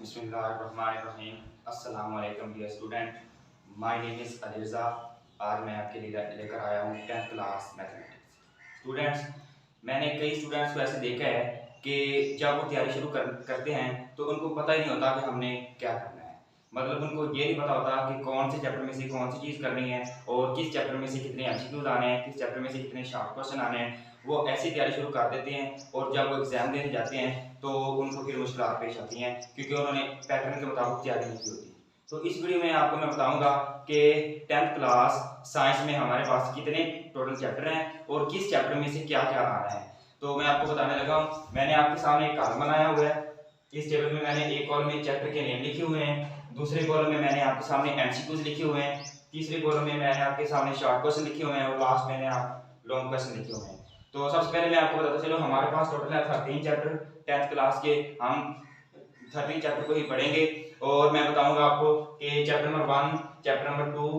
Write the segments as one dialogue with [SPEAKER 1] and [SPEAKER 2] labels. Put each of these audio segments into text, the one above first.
[SPEAKER 1] बिस्मिल्लाहिर्रहमानिर्रहीम। अस्सलाम वालेकुम dear student, my name is Alireza. आज मैं आपके लिए लेकर आया हूँ 10th क्लास मैथमेटिक्स। स्टूडेंट्स, मैंने कई स्टूडेंट्स को ऐसे देखा है कि जब वो तैयारी शुरू करते हैं तो उनको पता ही नहीं होता कि हमने क्या करना है। मतलब उनको ये नहीं पता होता कि कौन से चैप्टर में से कौन सी चीज़ करनी है और किस चैप्टर में से कितने एमसीक्यूज आने हैं, किस चैप्टर में से कितने शॉर्ट क्वेश्चन आने हैं। वो ऐसी तैयारी शुरू कर देते हैं और जब वो एग्ज़ाम देने जाते हैं तो उनको फिर मुश्किलात पेश आती हैं क्योंकि उन्होंने पैटर्न के मुताबिक तैयारी नहीं की होती। तो इस वीडियो में आपको मैं बताऊंगा कि 10th क्लास साइंस में हमारे पास कितने टोटल चैप्टर हैं और किस चैप्टर में से क्या क्या आ रहा है। तो मैं आपको बताने लगा हूँ। मैंने आपके सामने एक कॉलम बनाया हुआ है। इस टेबल में मैंने एक कॉलम में चैप्टर के नेम लिखे हुए हैं, दूसरे कॉलम में मैंने आपके सामने एमसीक्यूज लिखे हुए हैं, तीसरे कॉलम में मैंने आपके सामने शॉर्ट क्वेश्चन लिखे हुए हैं और लास्ट में मैंने आप लॉन्ग क्वेश्चन लिखे हुए हैं। तो सबसे पहले मैं आपको बताता चलो, हमारे पास टोटल है 13 चैप्टर 10th क्लास के। हम 13 चैप्टर को ही पढ़ेंगे और मैं बताऊंगा आपको कि chapter number 1, chapter number 2,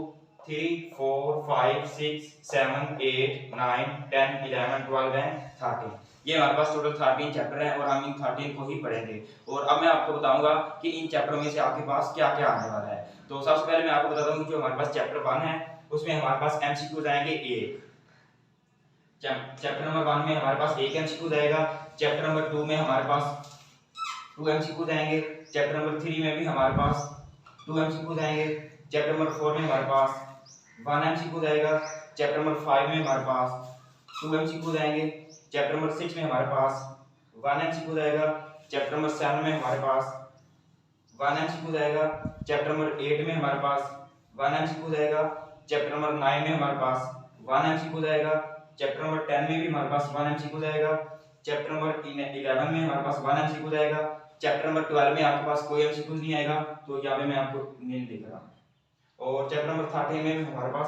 [SPEAKER 1] 3, 4, 5, 6, 7, 8, 9, 10, 11, 12 and 13। ये हमारे पास टोटल 13 चैप्टर हैं और हम इन 13 को ही पढ़ेंगे। और अब मैं आपको बताऊंगा कि इन चैप्टरों में से आपके पास क्या क्या आने वाला है। तो सबसे पहले मैं आपको बताता हूँ कि जो हमारे पास चैप्टर 1 है उसमें हमारे पास एमसीक्यूज आएंगे एक। चैप्टर नंबर 1 में हमारे पास एक एमसीक्यूज आएगा। चैप्टर नंबर 2 में हमारे पास 2 एमसीक्यूज आएंगे। चैप्टर नंबर 3 में भी हमारे पास 2 एमसीक्यूज आएंगे। चैप्टर नंबर 4 में हमारे पास 1 एमसीक्यूज आएगा। चैप्टर नंबर 5 में हमारे पास 2 एमसीक्यूज आएंगे। चैप्टर नंबर 6 में हमारे पास 1 एमसीक्यूज आएगा। चैप्टर नंबर 7 में हमारे पास 1 एमसीक्यूज आएगा। चैप्टर नंबर 8 में हमारे पास 1 एमसीक्यूज आएगा। चैप्टर नंबर 9 में हमारे पास 1 एमसीक्यूज आएगा। चैप्टर नंबर 10 में भी हमारे पास 1 एमसीक्यूज आएगा। चैप्टर नंबर 11 में हमारे पास 1 एमसीक्यूज आएगा। चैप्टर नंबर 12 में आपके पास कोई एमसीक्यूज नहीं आएगा, तो यहाँ पे मैं आपको नील लिख रहा हूँ। और चैप्टर नंबर 13 में भी हमारे पास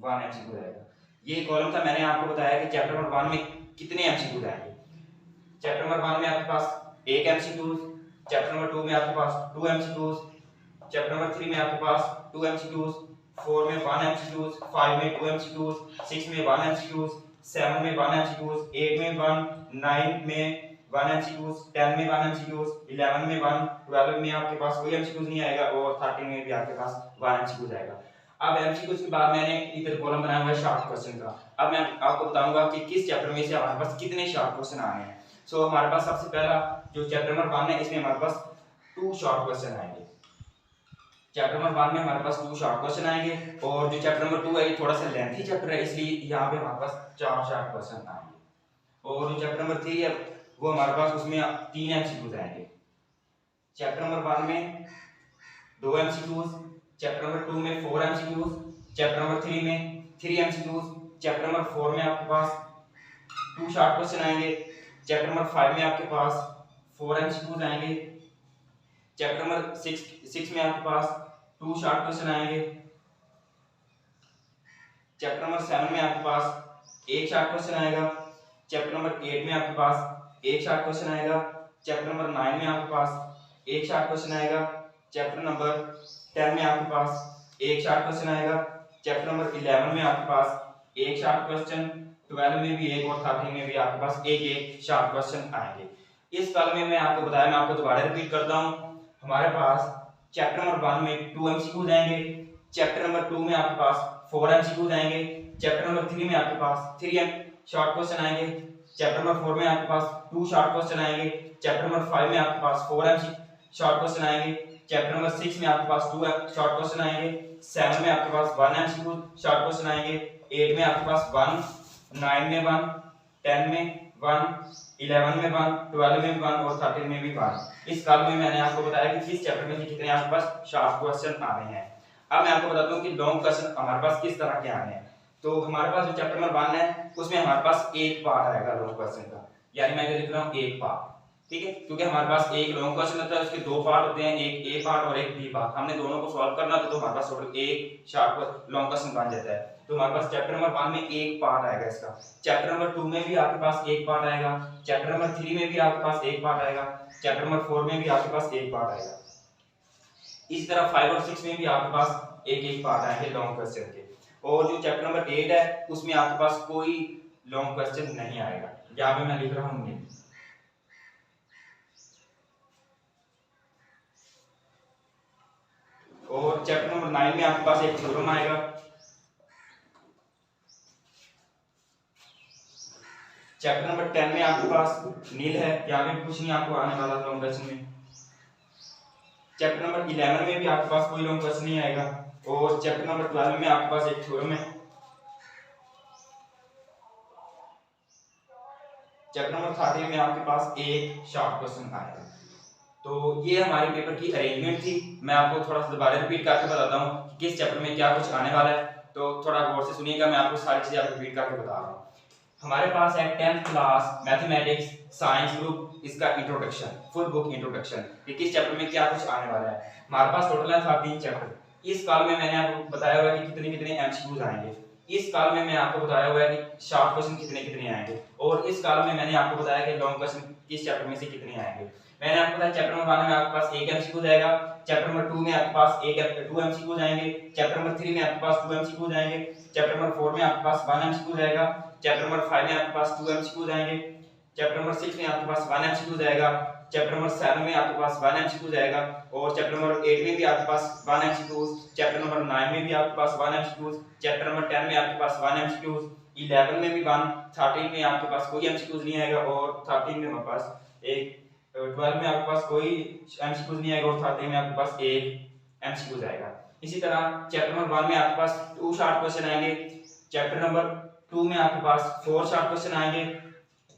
[SPEAKER 1] 1 एमसीक्यूज आएगा। ये कॉलम था, मैंने आपको बताया कि चैप्टर नंबर 1 में कितने एमसीक्यूज आएंगे। चैप्टर नंबर 1 में आपके पास एक एमसीक्यूज, चैप्टर नंबर 2 में आपके पास 2 एमसीक्यूज, चैप्टर नंबर 3 में आपके पास 2 एमसीक्यूज, 4 में 1 एमसीक्यूज, 5 में 2 एमसीक्यूज, 6 में 1 एमसीक्यूज, 7 में 1 एमसीक्यूज, 8 में 1, 9 में 1 एमसीक्यूज, 10 में 1 एमसीक्यूज, 11 में 1, 12 में आपके पास कोई एमसीक्यूज नहीं आएगा और 13 में भी आपके पास 1 एमसीक्यूज आएगा। अब एमसीक्यूज के बाद मैंने इधर कॉलम बनाया हुआ है शॉर्ट क्वेश्चन का। अब मैं आपको बताऊंगा कि किस चैप्टर में से हमारे पास कितने शॉर्ट क्वेश्चन आने हैं। सो हमारे पास सबसे पहला जो चैप्टर नंबर 1 है इसमें हमारे पास 2 शॉर्ट क्वेश्चन आएंगे। चैप्टर नंबर 1 में हमारे पास 2 शॉर्ट क्वेश्चन आएंगे और जो चैप्टर नंबर 2 है ये थोड़ा सा लेंथी चैप्टर है, इसलिए यहाँ पे हमारे पास 4 शॉर्ट क्वेश्चन आएंगे। और जो चैप्टर नंबर 3 है वो हमारे पास उसमें 3 एमसीक्यूज आएंगे। चैप्टर नंबर 1 में 2 एमसीक्यूज, चैप्टर नंबर 2 में 4 एमसीक्यूज, चैप्टर नंबर 3 में 3 एमसीक्यूज, चैप्टर नंबर 4 में आपके पास 2 शॉर्ट क्वेश्चन आएंगे। चैप्टर नंबर 5 में आपके पास 4 एमसीक्यूज आएंगे। चैप्टर नंबर 6 में आपके पास 2 शॉर्ट क्वेश्चन आएंगे। चैप्टर नंबर 7 में आपके पास एक शॉर्ट क्वेश्चन आएगा। चैप्टर नंबर 8 में आपके पास एक शॉर्ट क्वेश्चन आएगा। चैप्टर नंबर 9 में आपके पास एक शॉर्ट क्वेश्चन आएगा। चैप्टर नंबर 10 में आपके पास एक शॉर्ट क्वेश्चन आएगा। चैप्टर नंबर 11 में आपके पास एक शॉर्ट क्वेश्चन, 12 में भी एक और 13 में भी आपके पास एक एक शॉर्ट क्वेश्चन आएंगे। इस कॉलम में मैं आपको बताया, मैं आपको दोबारा रिपीट करता हूँ। हमारे पास चैप्टर नंबर 1 में 2 एमसीक्यूज आएंगे। चैप्टर नंबर 2 में आपके पास 4 एमसीक्यूज आएंगे। चैप्टर नंबर 3 में आपके पास 3 शॉर्ट क्वेश्चन आएंगे। चैप्टर नंबर 4 में आपके पास 2 शॉर्ट क्वेश्चन आएंगे। चैप्टर नंबर 5 में आपके पास 4 शॉर्ट क्वेश्चन आएंगे। चैप्टर नंबर 6 में आपके पास 2 शॉर्ट क्वेश्चन आएंगे। 7 में आपके पास 1 एमसीक्यू शॉर्ट क्वेश्चन आएंगे। 8 में आपके पास 1, 9 में 1, 10 में 1, 11 में 1, 12 में 1 और 13 में भी 1। इस कॉलम में मैंने आपको बताया कि किस चैप्टर में से कितने आपके पास शॉर्ट क्वेश्चन आने हैं। अब मैं आपको बताता हूँ कि लॉन्ग क्वेश्चन हमारे पास किस तरह के आने हैं। तो हमारे पास जो चैप्टर नंबर 1 है उसमें हमारे पास एक पार्ट आएगा लॉन्ग क्वेश्चन का, यानी मैं लिख रहा हूँ एक पार्ट, ठीक है, क्योंकि हमारे पास एक लॉन्ग क्वेश्चन होता है, उसके 2 पार्ट होते हैं, एक ए पार्ट और एक बी पार्ट। हमने दोनों को सॉल्व करना तो हमारे पास टोटल एक शॉर्ट लॉन्ग क्वेश्चन बन जाता है। तो हमारे पास चैप्टर नंबर 1 में एक पार्ट आएगा इसका। चैप्टर नंबर 2 में भी आपके पास एक पार्ट आएगा। चैप्टर नंबर 3 में भी आपके पास एक पार्ट आएगा। चैप्टर नंबर 4 में भी आपके पास एक पार्ट आएगा। इस तरह 5 और 6 में भी आपके पास एक एक पार्ट आएंगे लॉन्ग क्वेश्चन के। और जो चैप्टर नंबर 8 है उसमें आपके पास कोई लॉन्ग क्वेश्चन नहीं आएगा। यहाँ पे मैं लिख रहा हूँ नहीं। नंबर 9 में आपके पास एक थ्योरम आएगा। चैप्टर नंबर 10 में आपके पास नील है, यहाँ पे कुछ नहीं आपको आने वाला लॉन्ग क्वेश्चन में। चैप्टर नंबर 11 में भी आपके पास कोई लॉन्ग क्वेश्चन नहीं आएगा, और चैप्टर नंबर 12 में आपके पास एक थ्योरम है। चैप्टर नंबर 13 में आपके पास एक शॉर्ट क्वेश्चन आएगा। तो ये हमारे पेपर की अरेंजमेंट थी। मैं आपको थोड़ा सा दोबारा रिपीट करके बताता हूँ कि किस चैप्टर में क्या कुछ आने वाला है, तो थोड़ा गौर से सुनिएगा, मैं आपको सारी चीजें आपको रिपीट करके बता रहा हूँ। हमारे पास है 10th class mathematics science group, इसका इंट्रोडक्शन, फुल बुक इंट्रोडक्शन, कि किस चैप्टर में क्या कुछ आने वाला है। हमारे पास टोटल है 13 चैप्टर। इस काल में मैंने आपको बताया हुआ है कि कितने कितने एमसीक्यूज आएंगे। इस काल में मैं आपको बताया हुआ है कि शॉर्ट क्वेश्चन कितने कितने आएंगे, और इस काल में मैंने आपको बताया कि लॉन्ग क्वेश्चन किस चैप्टर में से कितने आएंगे। मैंने आपको बताया चैप्टर नंबर 1 में आपके पास एक एमसीक्यू आएगा, चैप्टर नंबर 2 में आपके पास टू एमसीक्यू आएंगे, चैप्टर नंबर 3 में आपके पास 2 एमसीक्यू आएंगे, चैप्टर नंबर 4 में आपके पास 1 एमसीक्यू आएगा, चैप्टर नंबर 5 में आपके पास 2 एमसीक्यू आएंगे, चैप्टर नंबर 6 में आपके पास 1 एमसीक्यू आएगा, चैप्टर नंबर 7 में आपके पास 1 एमसीक्यू आएगा, और चैप्टर नंबर 8 में भी आपके पास 1 एमसीक्यू, चैप्टर नंबर 9 में भी आपके पास 1 एमसीक्यू, चैप्टर नंबर 10 में आपके पास 1 एमसीक्यू, 11 में भी 1, 13 में आपके पास कोई एमसीक्यू नहीं आएगा, और 13 में हमारे पास एक, 12 में आपके पास कोई एमसीक्यू नहीं आएगा, और 13 में आपके पास एक एमसीक्यू आएगा। इसी तरह चैप्टर नंबर 1 में आपके पास 2 शॉर्ट क्वेश्चन आएंगे, चैप्टर नंबर 2 में आपके पास 4 शॉर्ट क्वेश्चन आएंगे,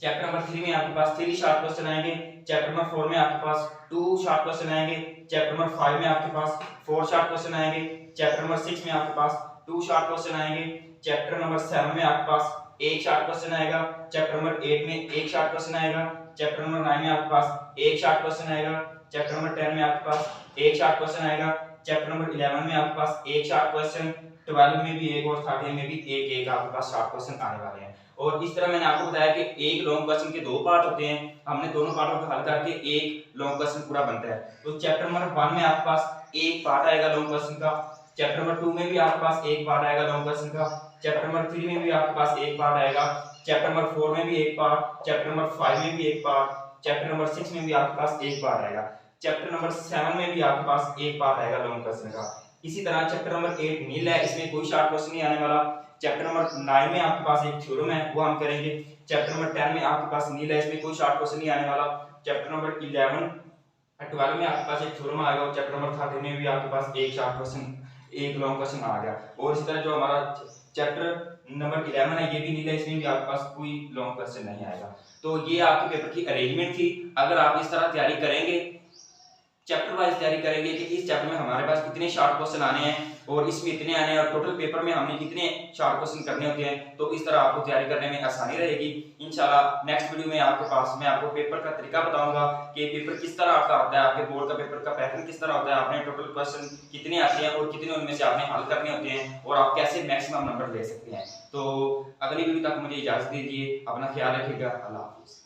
[SPEAKER 1] चैप्टर नंबर 3 में आपके पास 3 शॉर्ट क्वेश्चन आएंगे, चैप्टर नंबर 4 में आपके पास 2 शॉर्ट क्वेश्चन आएंगे, चैप्टर नंबर 5 में आपके पास 4 शॉर्ट क्वेश्चन आएंगे, चैप्टर नंबर 6 में आपके पास 2 शॉर्ट क्वेश्चन आएंगे, चैप्टर नंबर 7 में आपके पास एक शॉर्ट क्वेश्चन आएगा, चैप्टर नंबर 8 में एक शॉर्ट क्वेश्चन आएगा, चैप्टर नंबर 9 में आपके पास एक शॉर्ट क्वेश्चन आएगा, चैप्टर नंबर 10 में आपके पास एक शॉर्ट क्वेश्चन आएगा, चैप्टर नंबर 11 में आपके पास एक शॉर्ट क्वेश्चन, 12 में भी एक, और 13 में भी एक एक आपके पास शॉर्ट क्वेश्चन आने वाले हैं। और इस तरह मैंने आपको बताया कि एक लॉन्ग क्वेश्चन के 2 पार्ट होते हैं, हमने दोनों पार्टों को हल करके एक लॉन्ग क्वेश्चन पूरा बनता है। तो चैप्टर नंबर 1 में आपके पास एक पार्ट आएगा लॉन्ग क्वेश्चन का, चैप्टर नंबर 2 में भी आपके पास एक पार्ट आएगा लॉन्ग क्वेश्चन का, चैप्टर नंबर 3 में भी आपके पास एक पार्ट आएगा, चैप्टर नंबर 4 में भी एक पार्ट, चैप्टर नंबर 5 में भी एक पार्ट, चैप्टर नंबर 6 में भी आपके पास एक पार्ट आएगा, चैप्टर नंबर 7 में भी आपके पास एक पार्ट आएगा लॉन्ग क्वेश्चन का। इसी तरह चैप्टर नंबर 8 नील है, इसमें कोई शॉर्ट क्वेश्चन नहीं आने वाला। चैप्टर नंबर 9 में आपके पास एक थ्योरम है, वो हम करेंगे। चैप्टर नंबर 10 में आपके पास नील है, इसमें कोई शॉर्ट क्वेश्चन नहीं आने वाला। चैप्टर नंबर 11 12 में आपके पास एक थ्योरम आएगा, और चैप्टर नंबर 13 में भी आपके पास एक शॉर्ट क्वेश्चन, एक लॉन्ग क्वेश्चन आ गया। और इस तरह जो हमारा चैप्टर नंबर 11 है, ये भी नील है, इसमें भी आपके पास कोई लॉन्ग क्वेश्चन नहीं आएगा। तो ये आपके पेपर की अरेंजमेंट थी। अगर आप इस तरह तैयारी करेंगे, चैप्टर वाइज तैयारी करेंगे कि इस चैप्टर में हमारे पास कितने शॉर्ट क्वेश्चन आने हैं और इसमें इतने आने हैं, और टोटल पेपर में हमने कितने शॉर्ट क्वेश्चन करने होते हैं, तो इस तरह आपको तैयारी करने में आसानी रहेगी। इंशाल्लाह नेक्स्ट वीडियो में आपके पास मैं आपको पेपर का तरीका बताऊंगा कि पेपर किस तरह आपका आता है, आपके बोर्ड का पेपर का पैटर्न किस तरह होता है, आपने टोटल क्वेश्चन कितने आते हैं और कितने उनमें से आपने हल करने होते हैं, और आप कैसे मैक्सिमम नंबर ले सकते हैं। तो अगली वीडियो तक मुझे इजाजत दीजिए, अपना ख्याल रखिएगा, अल्लाह हाफिज़।